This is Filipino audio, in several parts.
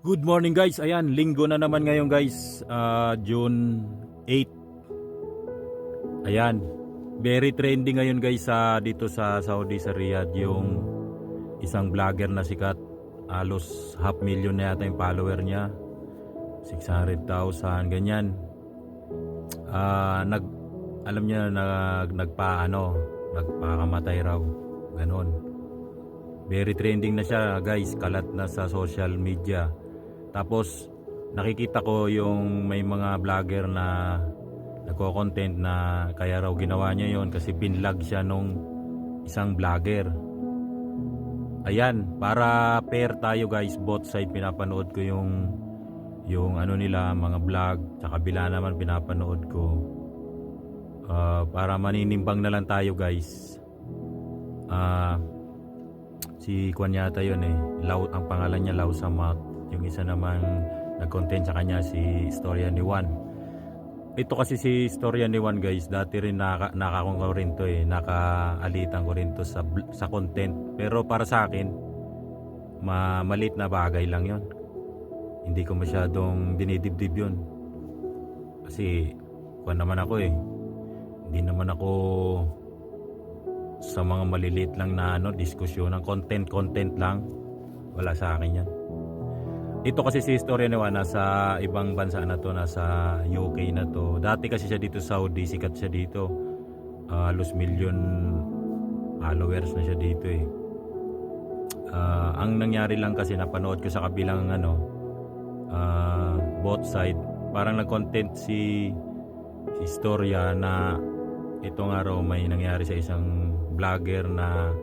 Good morning guys, ayan, linggo na naman ngayon guys, June 8. Ayan, very trending ngayon guys dito sa Saudi, sa Riyadh, yung isang vlogger na sikat. Halos 500,000 na yata yung follower niya, 600,000 ganyan. Alam niya nagpakamatay raw, ganon. Very trending na siya guys, kalat na sa social media. Tapos nakikita ko yung may mga vlogger na nagko-content na kaya raw ginawa niya yon kasi binlog siya nung isang vlogger. Ayan, para fair tayo guys, both side pinapanood ko yung ano nila, mga vlog, sa kabila naman pinapanood ko. Para maninimbang na lang tayo guys. Si Kwan yata yun ang pangalan niya Lau Samat. Yung isa naman nag-content sa kanya si Storya ni Juan. Ito kasi si Storya ni Juan guys, dati rin nakakong ko rin to nakaalitan ko rin to sa content. Pero para sa akin, maliit na bagay lang yon. Hindi ko masyadong dinidibdib yun. Kasi Kwan naman ako Hindi naman ako sa mga maliliit lang na diskusyon ng content lang. Wala sa akin yan. Ito kasi si Storya ni Juan nasa ibang bansa na to, nasa UK na to. Dati kasi siya dito sa Saudi, sikat siya dito. Halos million followers na siya dito Ang nangyari lang kasi napanood ko sa kabilang both side. Parang nag-content si Storya na ito nga raw may nangyari sa isang vlogger na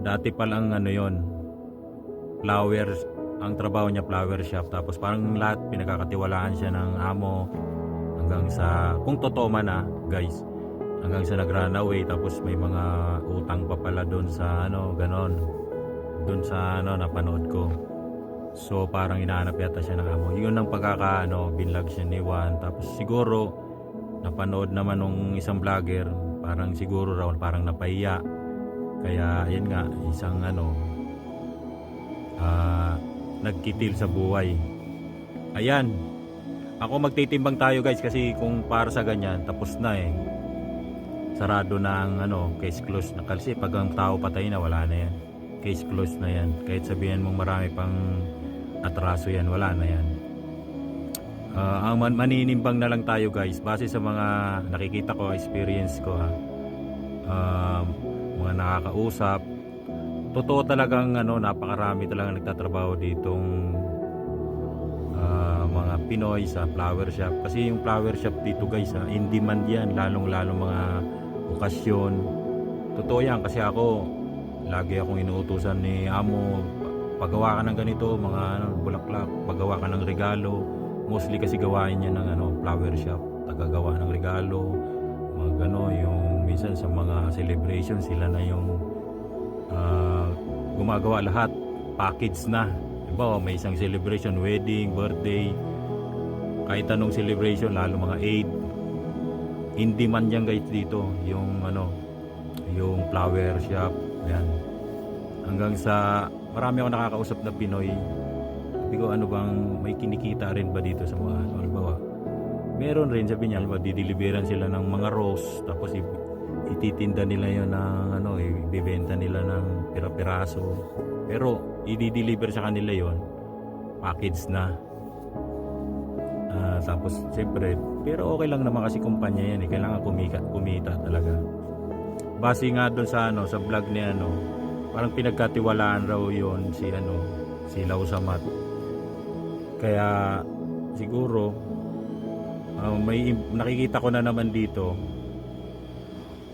dati palang flowers. Ang trabaho niya flower shop, tapos parang lahat pinagkakatiwalaan siya ng amo hanggang sa, kung totoo man guys, hanggang sa nag-run away, tapos may mga utang pa pala doon sa ganon, doon sa napanood ko. So parang inaanap yata siya ng amo. Yun ang binlog siya ni Juan. Tapos siguro napanood naman ng isang vlogger, parang siguro raw parang napahiya. Kaya yun nga, isang nagkitil sa buhay. Ayan, ako magtitimbang tayo guys, kasi kung para sa ganyan tapos na sarado na ang case close na. Kasi pag ang tao patay na, wala na yan, case close na yan. Kahit sabihin mong marami pang atraso yan, wala na yan. Ang maninimbang na lang tayo guys base sa mga nakikita ko, experience ko mga nakakausap. Totoo talagang napakarami talagang nagtatrabaho ditong mga Pinoy sa flower shop. Kasi yung flower shop dito guys in demand yan, lalong mga okasyon. Totoo yan, kasi ako lagi akong inuutusan ni amo, paggawa ka ng ganito, mga bulaklak, paggawa ka ng regalo. Mostly kasi gawain niya ng flower shop, tagagawa ng regalo, mga yung minsan sa mga celebration sila na yung gumagawa lahat, package na. Diba, may isang celebration, wedding, birthday, kahit anong celebration, lalo mga Eid, in demand yan guys dito, yung yung flower shop. Yan, hanggang sa marami ako nakakausap na Pinoy. Sabi ko, bang may kinikita rin ba dito sa mga halimbawa, meron rin, sabi niya, dideliveran sila ng mga rose, tapos ititinda nila yon ng ibibenta nila ng pira-piraso, pero i-deliver sa kanila yon package na. Tapos siyempre, pero okay lang naman kasi kumpanya yan kailangan kumita talaga. Base nga doon sa vlog ni parang pinagkatiwalaan raw yon si Lau Samat. Kaya siguro may nakikita ko na naman dito.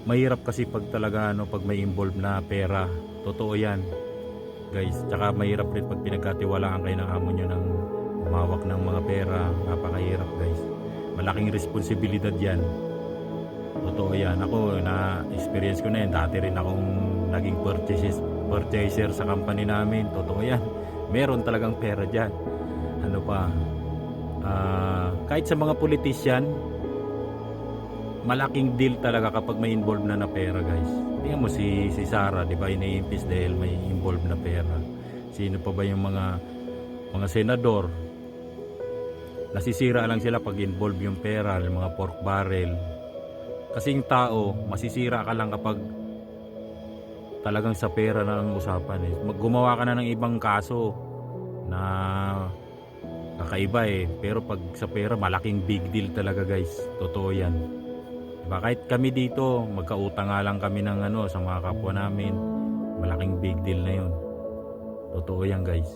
Mahirap kasi pag talaga pag may involved na pera. Totoo yan guys. Tsaka mahirap rin pag pinagkatiwalaan kayo ng amo nyo ng umawak ng mga pera. Napakahirap guys, malaking responsibilidad yan. Totoo yan, ako na experience ko na yan. Dati rin akong naging purchaser sa company namin. Totoo yan, meron talagang pera dyan. Kahit sa mga politician, malaking deal talaga kapag may involved na pera guys. Tingnan mo si Sara, di ba, iniimpis dahil may involved na pera. Sino pa ba yung mga mga senador, nasisira lang sila pag involve yung pera, yung mga pork barrel. Kasi yung tao, masisira ka lang kapag talagang sa pera na ang usapan eh. Gumawa ka na ng ibang kaso na kakaiba eh. Pero pag sa pera, malaking big deal talaga guys. Totoo yan. Diba? Kahit kami dito, magkautang nga lang kami ng ano sa mga kapwa namin. Malaking big deal na yun. Totoo yan guys.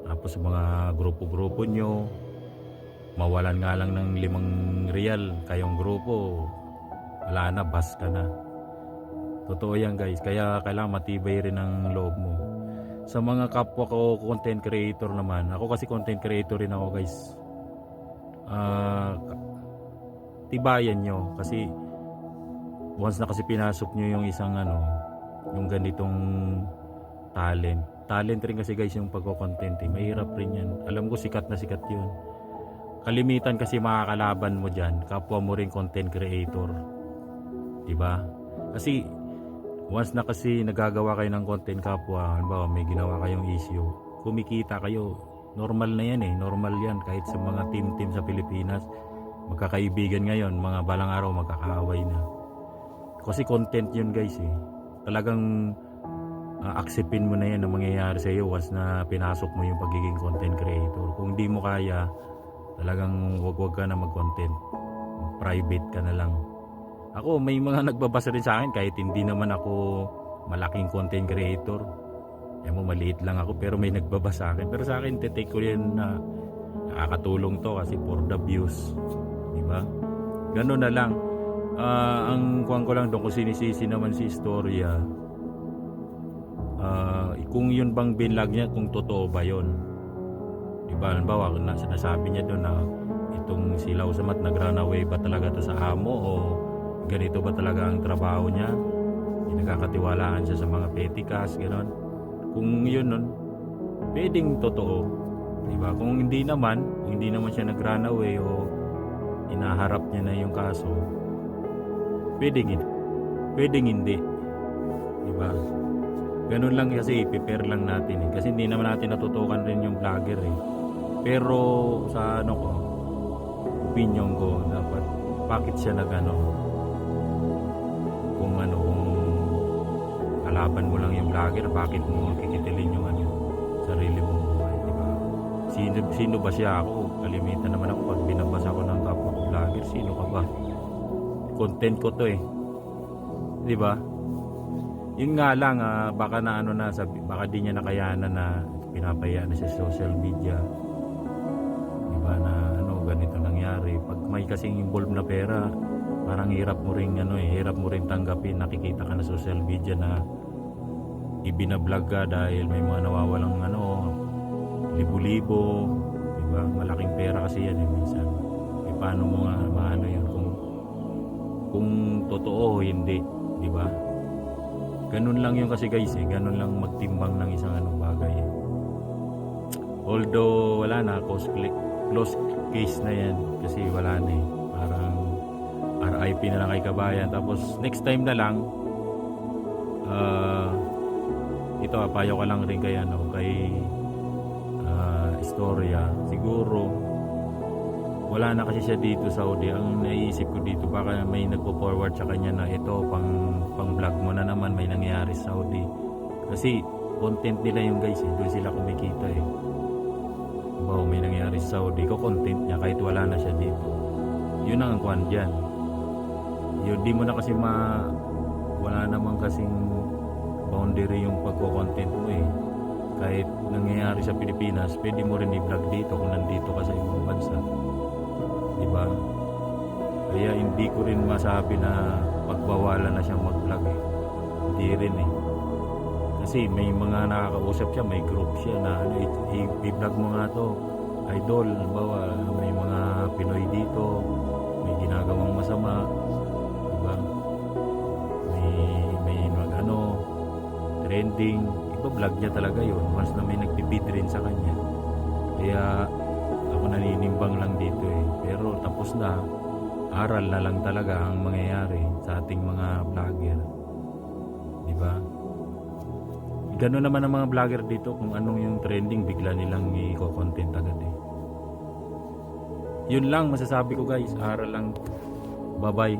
Tapos mga grupo-grupo nyo, mawalan nga lang ng 5 real kayong grupo, wala na, bas ka na. Totoo yan guys, kaya kailangan matibay rin ang loob mo. Sa mga kapwa ko content creator naman, ako kasi content creator rin ako guys, tibayan nyo kasi once na kasi pinasok nyo yung isang ano, yung ganitong talent rin kasi guys yung pagko-content eh. Mahirap rin yan, alam ko sikat na sikat yun. Kalimitan kasi makakalaban mo dyan, kapwa mo rin content creator. Diba? Kasi once na kasi nagagawa kayo ng content kapwa, halimbawa may ginawa kayong issue, kumikita kayo, normal na yan eh, normal yan kahit sa mga team sa Pilipinas, magkakaibigan ngayon, mga balang araw magkakaaway na. Kasi content yun guys eh, talagang acceptin mo na yan na mangyayari sa iyo once na pinasok mo yung pagiging content creator. Kung di mo kaya, talagang wag ka na mag-content, private ka na lang. Ako may mga nagbabasa rin sa akin kahit hindi naman ako malaking content creator, mo maliit lang ako, pero may nagbabasa sa akin. Pero sa akin take ko yan na nakakatulong to kasi for the views, diba? Ganun na lang. Ang kuwan ko lang doon kung sinisisi naman si Istorya, kung yun bang binlag niya, kung totoo ba yun, diba? Halimbawa nasabi niya doon na itong si Lausamat nag-runaway ba talaga to sa amo, o ganito ba talaga ang trabaho niya, nagkakatiwalaan siya sa mga petty cash, gano'n. Kung yun nun, pwedeng totoo, diba? Kung hindi naman siya nag-runaway o inaharap niya na yung kaso, pwedeng hindi, diba? Ganun lang kasi, prepare lang natin eh. Kasi hindi naman natin natutukan rin yung vlogger eh. Pero sa ano ko, opinion ko, dapat bakit siya kung kalaban mo lang yung vlogger, bakit mo kikitilin yung sarili mong buhay, diba? Sino ba siya? Ako, kalimitan naman ako pag binabasa ko ng kapwa ko vlogger, sino ka ba? Content ko to eh, diba? Yun nga lang, baka baka di niya nakayanan na pinapaya na sa social media, diba, na ganito nangyari. Pag may kasing involved na pera, parang hirap mo rin tanggapin. Nakikita ka na social media na ibinablog ka dahil may mga nawawalang libo-libo, diba? Malaking pera kasi yan eh minsan. Paano mo nga maano yun kung totoo o hindi, diba? Ganun lang yun kasi guys eh, ganun lang magtimbang ng isang bagay eh. Although wala na, close case na yan kasi wala na eh, parang RIP na lang kay Kabayan. Tapos next time na lang, ito payo ka lang rin kay Istorya, siguro wala na kasi siya dito sa Saudi. Ang naiisip ko dito, baka may nagpo-forward sa kanya na ito pang vlog mo na naman, may nangyayari sa Saudi. Kasi content nila yung guys eh, doon sila kumikita eh. Wow, may nangyayari sa Saudi, ko content niya kahit wala na siya dito. Yun ang kwan dyan. Yun, di mo na kasi wala naman kasing boundary yung pagko-content mo eh. Kahit nangyayari sa Pilipinas, pwede mo rin i-vlog dito kung nandito ka sa ibang bansa, diba? Kaya hindi ko rin masabi na pagbawalan na siyang mag-vlog eh. Hindi rin eh. Kasi may mga nakakausap siya, may group siya na i-vlog mo nga to, idol. Halimbawa, may mga Pinoy dito, may ginagawang masama, diba? May trending, iba-vlog niya talaga yun once na may nagpipid rin sa kanya. Kaya ako naninimbang lang dito eh. Pero tapos na, aral na lang talaga ang mangyayari sa ating mga vlogger, diba? Gano'n naman ang mga vlogger dito, kung anong yung trending bigla nilang i-content agad eh. Yun lang masasabi ko guys, aral lang. Bye bye.